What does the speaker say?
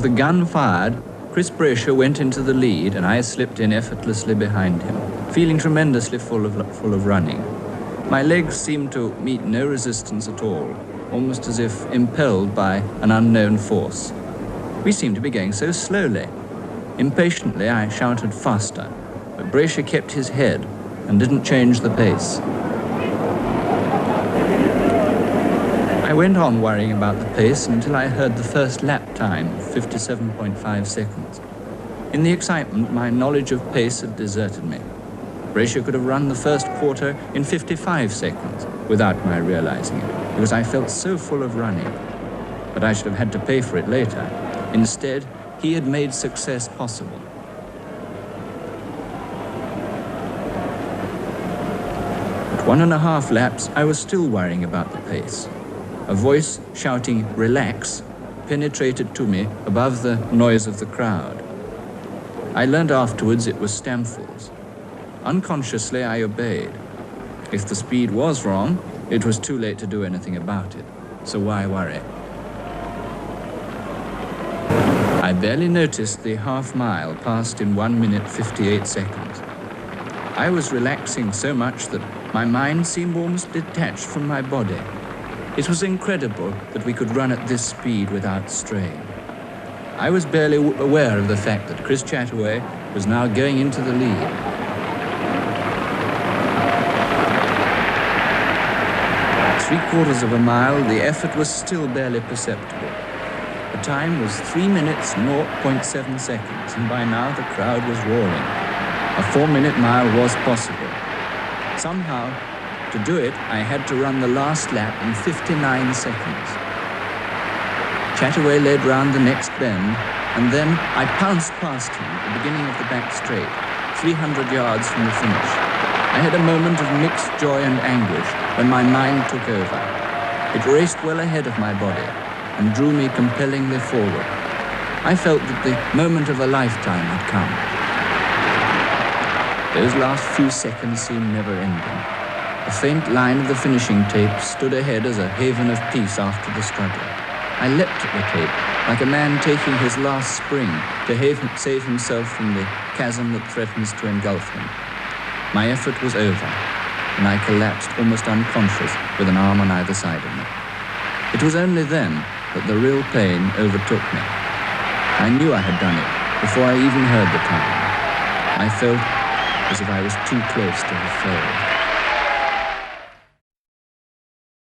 the gun fired, Chris Brasher went into the lead and I slipped in effortlessly behind him, feeling tremendously full of running. My legs seemed to meet no resistance at all, almost as if impelled by an unknown force. We seemed to be going so slowly. Impatiently, I shouted faster, but Brasher kept his head and didn't change the pace. I went on worrying about the pace until I heard the first lap time of 57.5 seconds. In the excitement, my knowledge of pace had deserted me. Brasher could have run the first quarter in 55 seconds without my realizing it, because I felt so full of running. But I should have had to pay for it later. Instead, he had made success possible. At 1.5 laps, I was still worrying about the pace. A voice shouting, "Relax," penetrated to me above the noise of the crowd. I learned afterwards it was Stamford's. Unconsciously, I obeyed. If the speed was wrong, it was too late to do anything about it, so why worry? I barely noticed the half mile passed in 1 minute 58 seconds. I was relaxing so much that my mind seemed almost detached from my body. It was incredible that we could run at this speed without strain. I was barely aware of the fact that Chris Chataway was now going into the lead. At 3/4 of a mile, the effort was still barely perceptible. The time was 3 minutes 0.7 seconds, and by now the crowd was roaring. A 4-minute mile was possible. Somehow, to do it, I had to run the last lap in 59 seconds. Chataway led round the next bend, and then I pounced past him at the beginning of the back straight, 300 yards from the finish. I had a moment of mixed joy and anguish when my mind took over. It raced well ahead of my body and drew me compellingly forward. I felt that the moment of a lifetime had come. Those last few seconds seemed never-ending. A faint line of the finishing tape stood ahead as a haven of peace after the struggle. I leapt at the tape, like a man taking his last spring to save himself from the chasm that threatens to engulf him. My effort was over, and I collapsed almost unconscious with an arm on either side of me. It was only then that the real pain overtook me. I knew I had done it before I even heard the time. I felt as if I was too close to have failed.